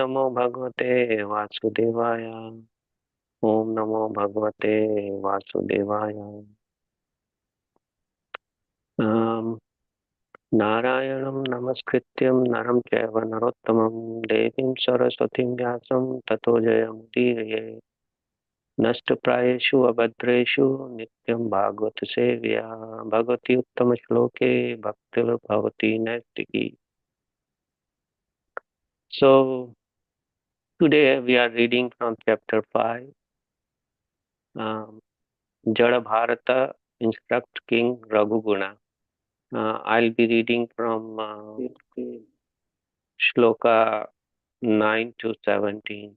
नमो भगवते वासुदेवाय। ओम नमो भगवते वासुदेवाय। अम, नारायणं नमस्कृत्यं नरं चैव नरोत्तमं देवीं सरस्वतीं व्यासं ततो जयमुदीरये। नष्टप्रायेषु अभद्रेषु नित्यं Bhagavat सेव्या Bhagwati उत्तमश्लोके भक्तिर्भवति नैष्टिकी. So today we are reading from chapter 5. Um, Jada Bharata instruct King Raghuguna. I'll be reading from Shloka 9 to 17.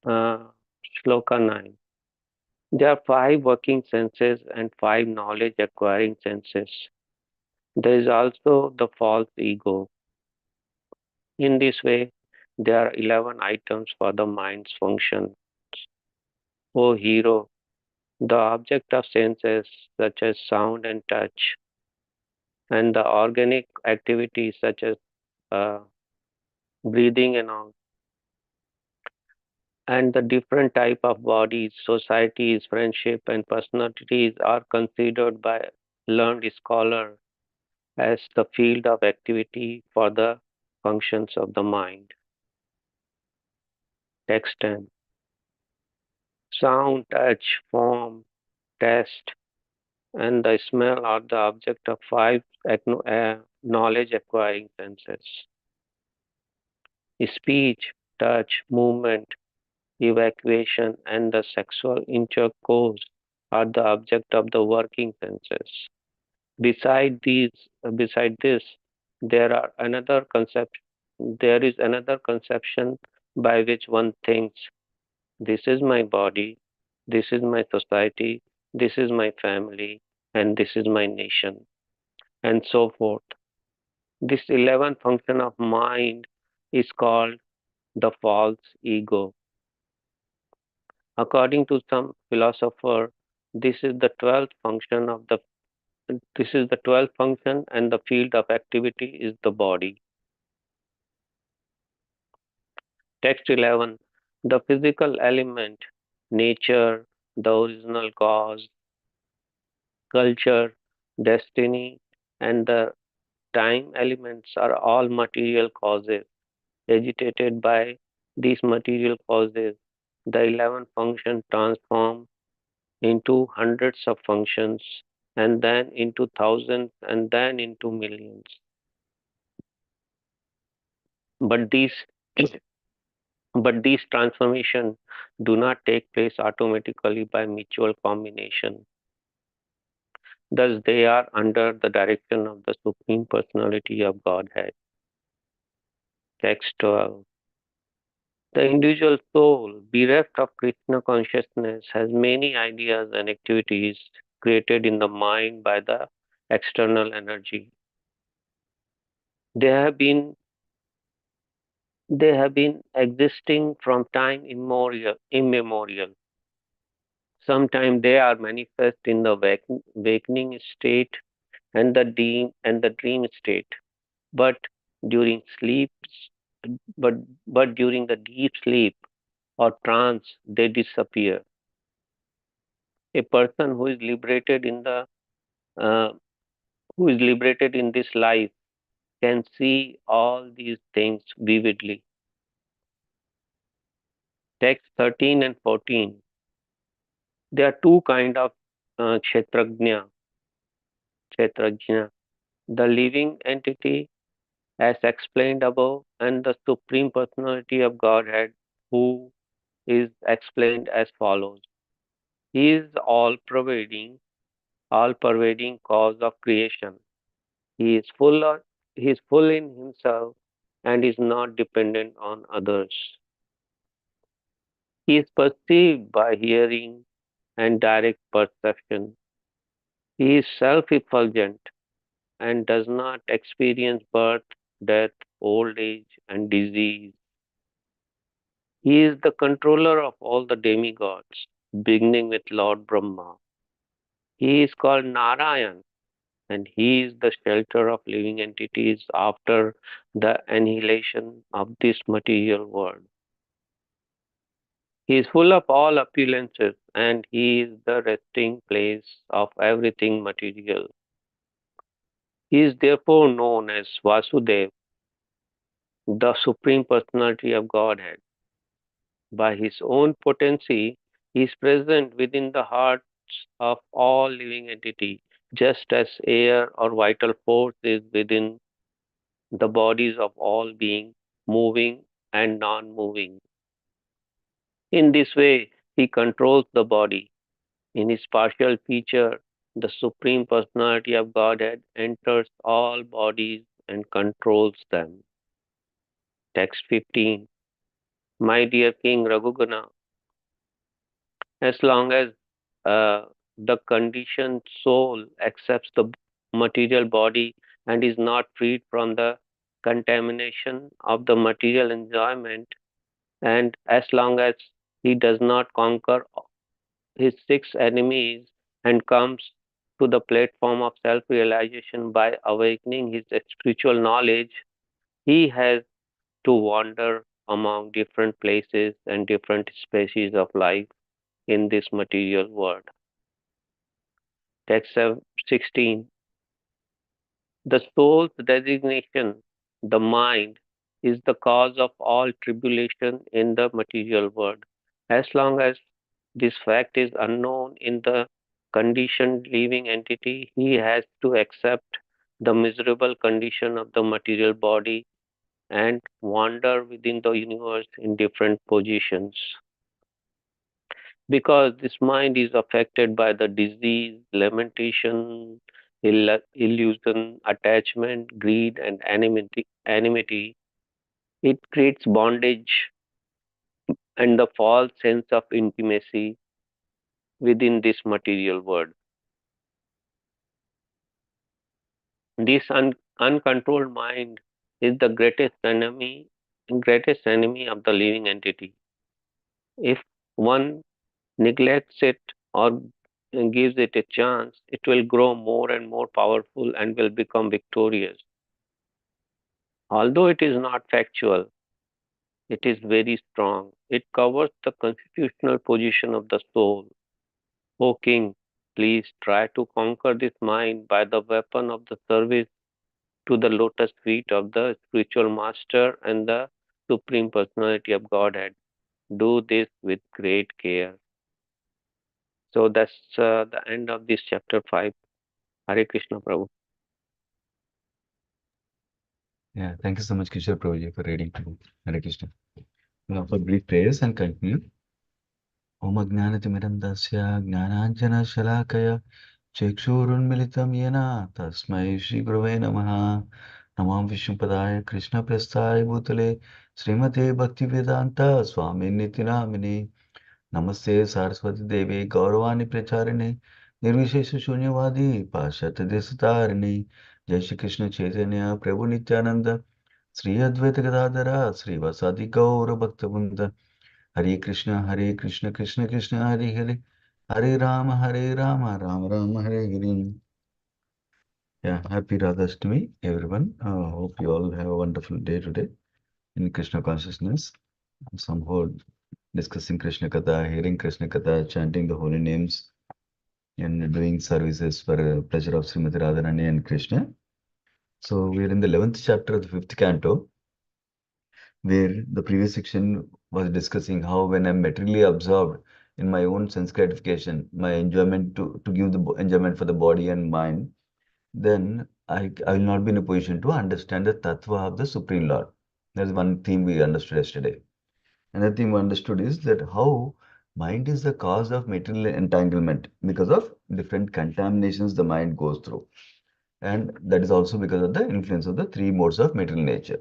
Uh, Shloka 9. There are five working senses and five knowledge acquiring senses. There is also the false ego. In this way, there are 11 items for the mind's function. O hero, the object of senses such as sound and touch, and the organic activities such as uh, breathing and all, and the different type of bodies, societies, friendship, and personalities are considered by learned scholar as the field of activity for the functions of the mind. Text 10. Sound, touch, form, taste, and the smell are the object of five knowledge acquiring senses. Speech, touch, movement, evacuation, and the sexual intercourse are the object of the working senses. Beside this, there are another concept. There is another conception by which one thinks, "This is my body, this is my society, this is my family, and this is my nation," and so forth. This 11th function of mind is called the false ego. According to some philosopher, this is the 12th function of the this is the 12th function and the field of activity is the body. Text 11. The physical element, nature, the original cause, culture, destiny, and the time elements are all material causes. Agitated by these material causes, the 11 functions transform into hundreds of functions, and then into thousands, and then into millions. But these but these transformations do not take place automatically by mutual combination. Thus, they are under the direction of the Supreme Personality of Godhead. Text 12. The individual soul, bereft of Krishna consciousness, has many ideas and activities created in the mind by the external energy. They have been they have been existing from time immemorial. Sometimes they are manifest in the wakening state and the dream state. But during sleep, but but during the deep sleep or trance, they disappear. A person uh, who is liberated in this life can see all these things vividly. Text 13 and 14. There are two kind of kshetrajna, kshetrajna, the living entity as explained above, and the Supreme Personality of Godhead, who is explained as follows. He is all pervading cause of creation. He is he is full in himself and is not dependent on others. He is perceived by hearing and direct perception. He is self-effulgent and does not experience birth, death, old age, and disease. He is the controller of all the demigods, beginning with Lord Brahma. He is called Narayan, and he is the shelter of living entities after the annihilation of this material world. He is full of all opulences, and he is the resting place of everything material. He is therefore known as Vasudev, the Supreme Personality of Godhead. By his own potency, he is present within the hearts of all living entity, just as air or vital force is within the bodies of all beings, moving and non-moving. In this way, he controls the body. In his partial feature, the Supreme Personality of Godhead enters all bodies and controls them. Text 15. My dear King Raghugana, as long as the conditioned soul accepts the material body and is not freed from the contamination of the material enjoyment, and as long as he does not conquer his six enemies and comes to the platform of self realization by awakening his spiritual knowledge, he has to wander among different places and different species of life in this material world. Text 16. The soul's designation, the mind, is the cause of all tribulation in the material world. As long as this fact is unknown in the conditioned living entity, he has to accept the miserable condition of the material body and wander within the universe in different positions. Because this mind is affected by the disease, lamentation, illusion, attachment, greed, and enmity, it creates bondage and the false sense of intimacy within this material world. This uncontrolled mind is the greatest enemy of the living entity. If one neglects it or gives it a chance, it will grow more and more powerful and will become victorious. Although it is not factual, it is very strong. It covers the constitutional position of the soul. O king, please try to conquer this mind by the weapon of the service to the lotus feet of the spiritual master and the supreme personality of Godhead. Do this with great care. So that's the end of this chapter 5. Hare Krishna Prabhu. Yeah, thank you so much, Kishore Prabhuji, for reading to Hare Krishna. Now for brief prayers and continue. Om Ajnanatimirandasya Jnananjana चक्षुरुन्मिलितं येन तस्मै श्रीगुरवे नमः नमां विष्णुपदाय कृष्णप्रस्थाय भूतले श्रीमते भक्तिवेदान्त स्वामिनिति नामिने नमस्ते सरस्वती देवे गौरवाणी प्रचारिणे निर्विशेषशून्यवादी पाश्चात्यदेशतारिणे जय श्री कृष्ण चैतन्य प्रभु नित्यानंद श्री अद्वैत गदाधर श्रीवासादि गौर भक्तवृंद हरे Krishna Krishna Krishna Hare Hare Hare Rama, Rama Rama, Hare Hare. Yeah, happy Radhashtami, everyone. Hope you all have a wonderful day today in Krishna consciousness. Somehow discussing Krishna Katha, hearing Krishna Katha, chanting the holy names, and doing services for the pleasure of Srimati Radharani and Krishna. So we are in the 11th chapter of the 5th canto, where the previous section was discussing how when I'm materially absorbed in my own sense gratification, my enjoyment to give the enjoyment for the body and mind, then I will not be in a position to understand the tattva of the Supreme Lord. That's one theme we understood yesterday. Another thing we understood is that how mind is the cause of material entanglement because of different contaminations the mind goes through. And that is also because of the influence of the three modes of material nature.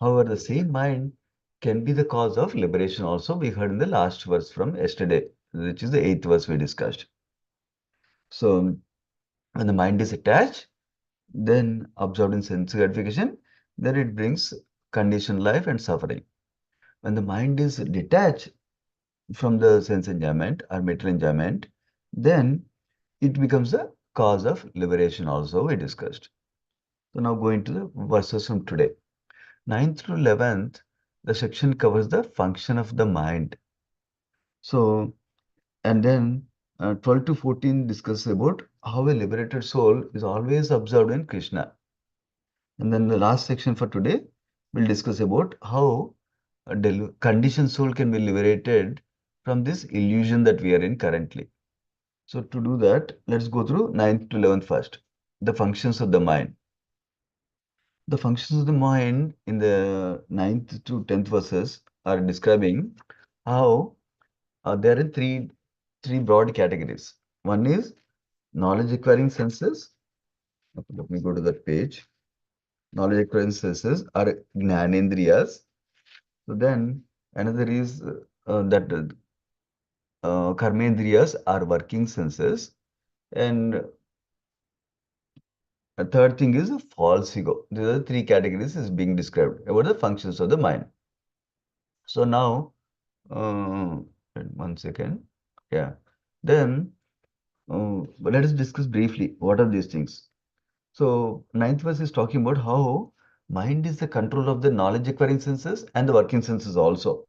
However, the same mind can be the cause of liberation also. We heard in the last verse from yesterday, which is the 8th verse we discussed. So when the mind is attached, then absorbed in sense gratification, then it brings conditioned life and suffering. When the mind is detached from the sense enjoyment or material enjoyment, then it becomes a cause of liberation also we discussed. So now going to the verses from today. 9th to 11th, the section covers the function of the mind. So, and then 12 to 14 discuss about how a liberated soul is always observed in Krishna. And then the last section for today will discuss about how a conditioned soul can be liberated from this illusion that we are in currently. So to do that, let's go through 9th to 11th first. The functions of the mind. The functions of the mind in the 9th to 10th verses are describing how there are three broad categories. One is knowledge acquiring senses. Let me go to that page. Knowledge acquiring senses are jnanendriyas. So then another is that karmendriyas are working senses. And a third thing is a false ego. These are the three categories is being described about the functions of the mind. So now, uh, 1 second. Yeah. Then let us discuss briefly what are these things. So ninth verse is talking about how mind is the control of the knowledge acquiring senses and the working senses also.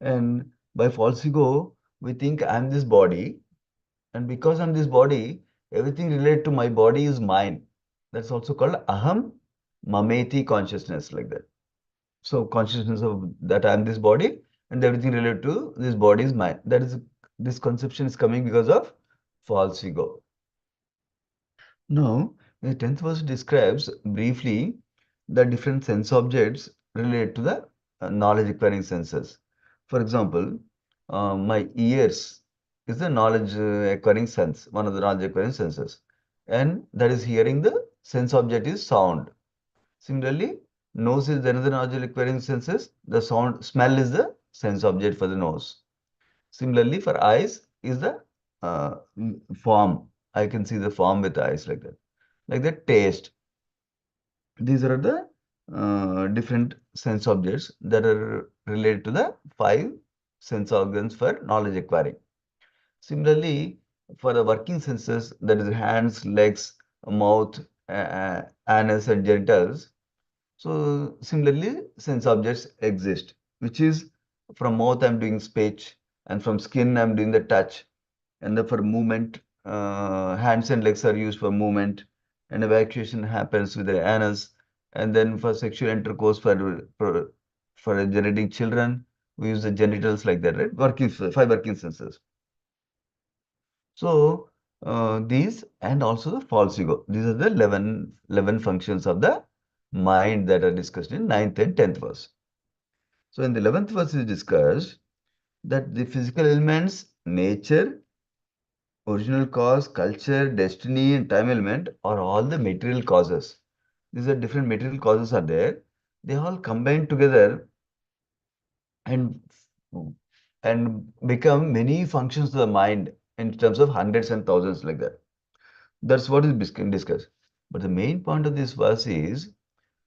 And by false ego, we think I'm this body, and because I'm this body, everything related to my body is mine. That's also called aham mameti consciousness, like that. So consciousness of that I'm this body and everything related to this body is mine. That is, this conception is coming because of false ego. Now, the 10th verse describes briefly the different sense objects related to the knowledge acquiring senses. For example, my ears is the knowledge acquiring sense, one of the knowledge acquiring senses. And that is hearing, the sense object is sound. Similarly, nose is another knowledge acquiring senses. The sound, smell is the sense object for the nose. Similarly, for eyes is the form. I can see the form with eyes, like that. Like the taste. These are the different sense objects that are related to the five sense organs for knowledge acquiring. Similarly, for the working senses, that is hands, legs, mouth, anus, and genitals. So similarly, sense objects exist, which is from mouth I'm doing speech, and from skin I'm doing the touch, and then for movement, hands and legs are used for movement, and evacuation happens with the anus, and then for sexual intercourse for generating children, we use the genitals, like that, right? Working five working senses. So these and also the false ego. These are the 11 functions of the mind that are discussed in 9th and 10th verse. So in the 11th verse is discussed that the physical elements, nature, original cause, culture, destiny, and time element are all the material causes. These are different material causes are there. They all combine together and become many functions of the mind in terms of hundreds and thousands, like that. That's what is discussed. But the main point of this verse is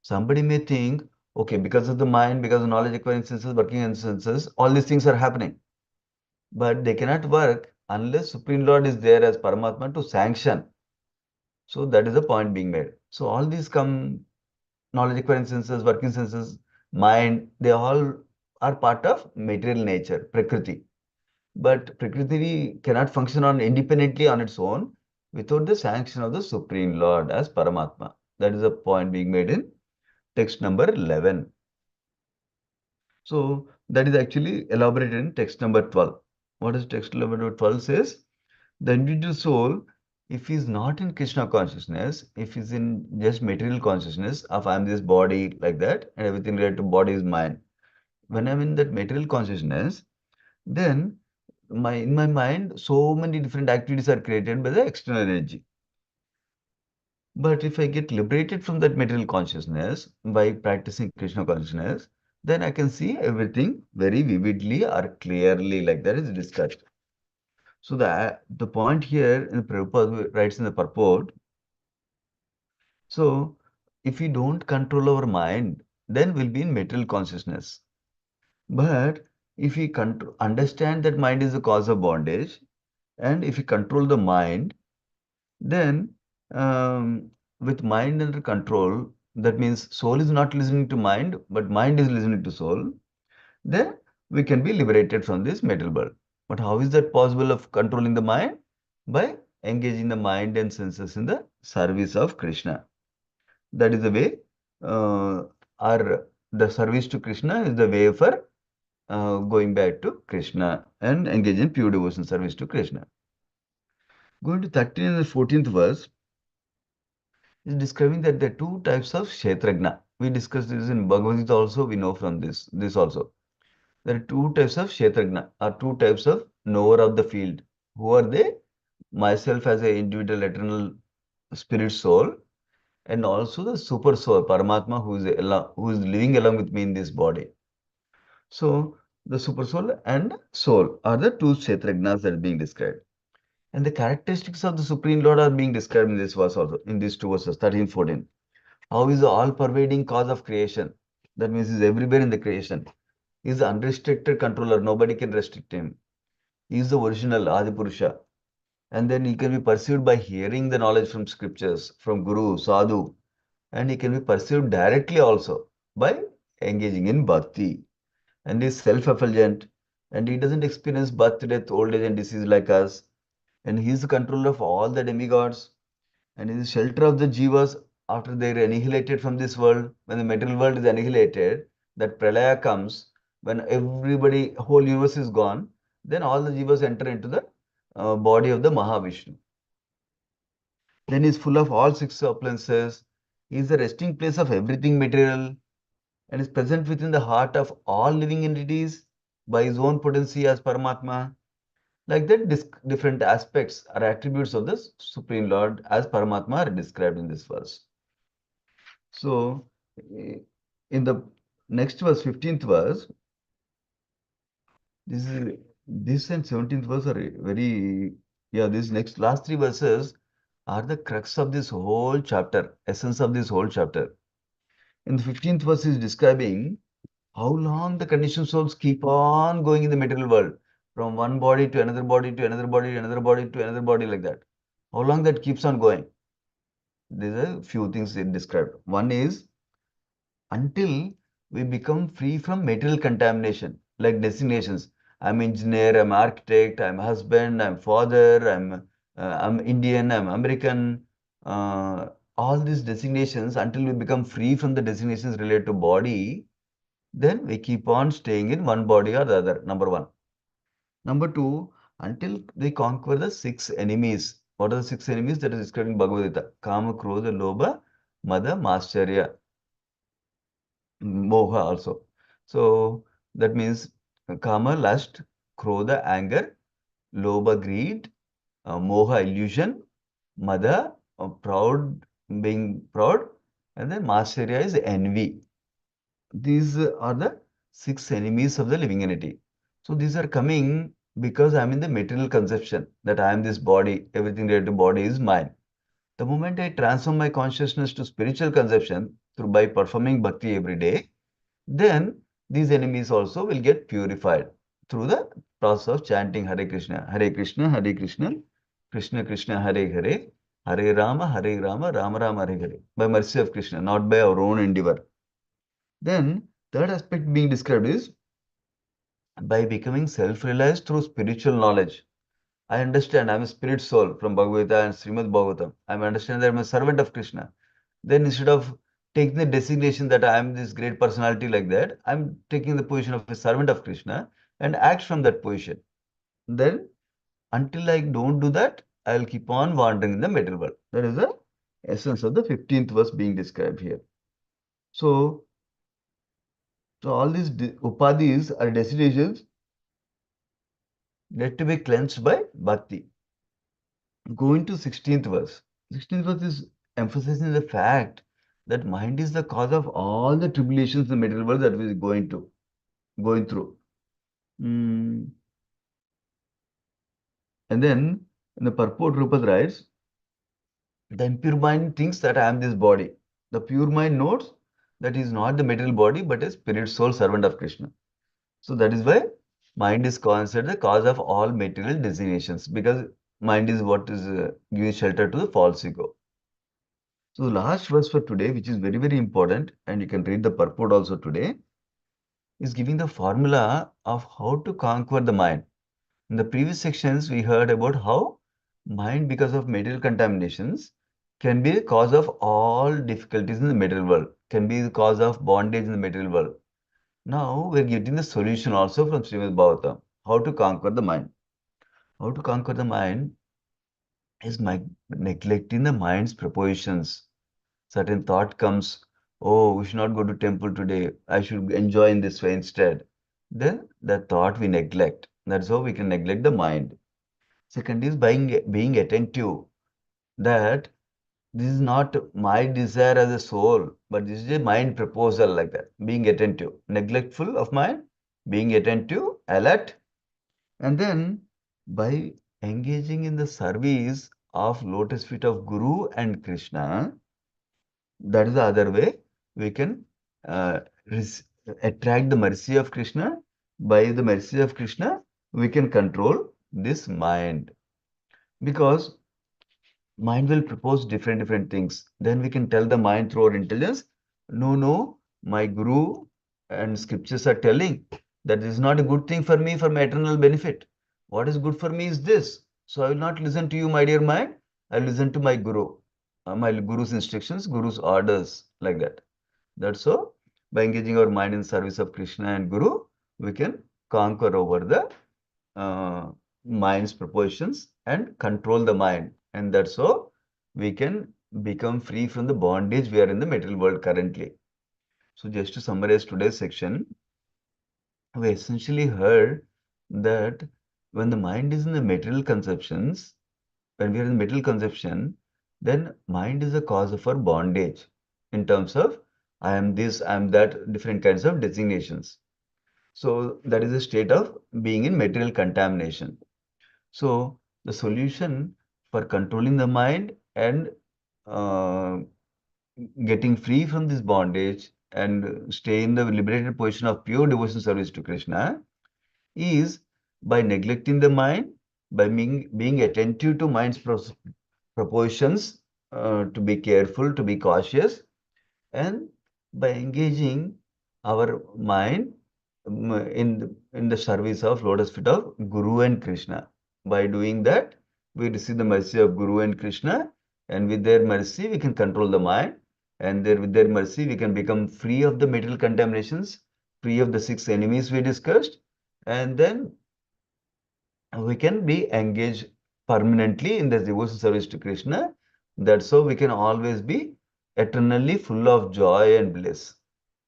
somebody may think, okay, because of the mind, because of knowledge acquiring senses, working in senses, all these things are happening. But they cannot work unless Supreme Lord is there as Paramatma to sanction. So that is the point being made. So all these come, knowledge acquiring senses, working senses, mind, they all are part of material nature, Prakriti. But Prakriti cannot function on independently on its own without the sanction of the Supreme Lord as Paramatma. That is the point being made in text number 11. So that is actually elaborated in text number 12. What is text number 12 says? The individual soul, if he is not in Krishna consciousness, if he is in just material consciousness of I am this body, like that, and everything related to body is mine. When I'm in that material consciousness, then in my mind, so many different activities are created by the external energy. But if I get liberated from that material consciousness by practicing Krishna consciousness, then I can see everything very vividly or clearly, like that is discussed. So the point here in the Prabhupada writes in the purport, so if we don't control our mind, then we'll be in material consciousness. But if we understand that mind is the cause of bondage, and if we control the mind, Then, with mind under control, that means soul is not listening to mind, but mind is listening to soul. Then we can be liberated from this material world. But how is that possible of controlling the mind? By engaging the mind and senses in the service of Krishna. That is the way, or the service to Krishna is the way for going back to Krishna and engage in pure devotion service to Krishna. Going to 13th and 14th verse is describing that there are two types of Kshetragna. We discussed this in Bhagavad Gita also, we know from this also. There are two types of Kshetragna, or two types of knower of the field. Who are they? Myself as an individual eternal spirit soul, and also the super soul, Paramatma, who is living along with me in this body. So, the super soul and soul are the two Kshetragnas that are being described. And the characteristics of the Supreme Lord are being described in this verse also, in these two verses, 13, 14. How is the all-pervading cause of creation? That means he's everywhere in the creation. He's the unrestricted controller. Nobody can restrict him. He is the original Adipurusha. And then he can be perceived by hearing the knowledge from scriptures, from Guru, Sadhu. And he can be perceived directly also by engaging in bhakti. And he is self-effulgent. And he doesn't experience birth, death, old age, and disease like us. And he is the controller of all the demigods. And is the shelter of the jivas after they are annihilated from this world. When the material world is annihilated, that pralaya comes, when everybody, whole universe is gone, then all the jivas enter into the body of the Mahavishnu. Then he is full of all six opulences. He is the resting place of everything material and is present within the heart of all living entities by his own potency as Paramatma. Like that, different aspects or attributes of the Supreme Lord as Paramatma are described in this verse. So, in the next verse, 15th verse, this is this and 17th verse are very, yeah, these next last three verses are the crux of this whole chapter, essence of this whole chapter. In the 15th verse is describing how long the conditioned souls keep on going in the material world, from one body to another body to another body to another body to another body, like that. How long that keeps on going? There's a few things it described. One is until we become free from material contamination, like designations. I'm engineer, I'm architect, I'm husband, I'm father, I'm Indian, I'm American. All these designations, until we become free from the designations related to body, then we keep on staying in one body or the other, number one. Number two, until they conquer the six enemies. What are the six enemies that is described in Bhagavad Gita? Kama, Krodha, Lobha, Mada, Mascharya, Moha also. So that means Kama, lust, Krodha, anger, Lobha, greed, Moha, illusion, Mada, proud, being proud, and then Mascharya is envy. These are the six enemies of the living entity. So these are coming because I'm in the material conception that I am this body, everything related to body is mine. The moment I transform my consciousness to spiritual conception through by performing bhakti every day, then these enemies also will get purified through the process of chanting Hare Krishna, Hare Krishna, Hare Krishna, Krishna Krishna, Hare Hare, Hare Rama, Hare Rama, Rama Rama, Hare Hare, by mercy of Krishna, not by our own endeavor. Then, third aspect being described is by becoming self-realized through spiritual knowledge. I understand I'm a spirit soul from Bhagavad Gita and Srimad Bhagavatam. I understand that I'm a servant of Krishna. Then instead of taking the designation that I am this great personality like that, I'm taking the position of a servant of Krishna and act from that position. Then until I don't do that, I'll keep on wandering in the material world. That is the essence of the 15th verse being described here. So, so all these upadhis are designations need to be cleansed by bhakti. Going to 16th verse. 16th verse is emphasizing the fact that mind is the cause of all the tribulations in the material world that we are going through. Mm. And then in the purport, Rupad writes, the impure mind thinks that I am this body. The pure mind knows that he is not the material body but a spirit soul servant of Krishna. So that is why mind is considered the cause of all material designations, because Mind is what is giving shelter to the false ego. So the last verse for today, which is very, very important, and you can read the purport also today, is giving the formula of how to conquer the mind. In the previous sections, we heard about how mind, because of material contaminations, can be the cause of all difficulties in the material world, can be the cause of bondage in the material world. Now we're getting the solution also from Srimad Bhagavatam. How to conquer the mind. How to conquer the mind is neglecting the mind's propositions. Certain thought comes, oh, we should not go to temple today. I should enjoy in this way instead. Then that thought we neglect. That's how we can neglect the mind. Second is being attentive that this is not my desire as a soul, but this is a mind proposal like that. Being attentive, neglectful of mind, being attentive, alert, and then by engaging in the service of lotus feet of Guru and Krishna, that is the other way we can uh, attract the mercy of Krishna. By the mercy of Krishna, we can control this mind because mind will propose different things. Then we can tell the mind through our intelligence, no, my guru and scriptures are telling that this is not a good thing for me for my eternal benefit. What is good for me is this. So I will not listen to you, my dear mind. I will listen to my guru's instructions, guru's orders, like that. That's so. By engaging our mind in service of Krishna and Guru, we can conquer over the uh, mind's propositions and control the mind. And that's how we can become free from the bondage we are in the material world currently. So just to summarize today's section, we essentially heard that when the mind is in the material conceptions, when we are in material conception, then mind is the cause of our bondage in terms of I am this, I am that, different kinds of designations. So that is a state of being in material contamination. So the solution for controlling the mind and uh, getting free from this bondage and stay in the liberated position of pure devotion service to Krishna is by neglecting the mind, by being attentive to mind's propositions, to be careful, to be cautious, and by engaging our mind in the service of lotus feet of Guru and Krishna. By doing that, we receive the mercy of Guru and Krishna, and with their mercy, we can control the mind, and with their mercy, we can become free of the material contaminations, free of the six enemies we discussed, and then we can be engaged permanently in the devotion service to Krishna. That's how we can always be eternally full of joy and bliss.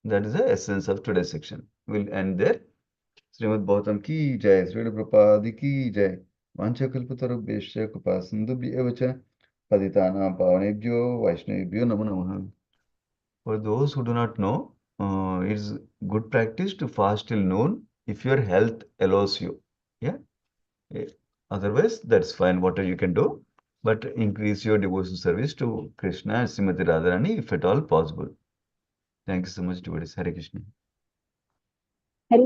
That is the essence of today's section. We'll end there. Srimad Bhagavatam ki jai, Srila Prabhupada ki jai. Vanchakalpatarubhesha कृपा सिंधुभ्येव च पतितानां पावनेभ्यो वैष्णवेभ्यो नमो नमः. For those who do not know, it's good practice to fast till noon if your health allows you. Yeah. Eh, Otherwise, that's fine, whatever you can do. But increase your devotion service to Krishna and Srimati Radharani if at all possible. Thank you so much, devotees. Hare Krishna. Hare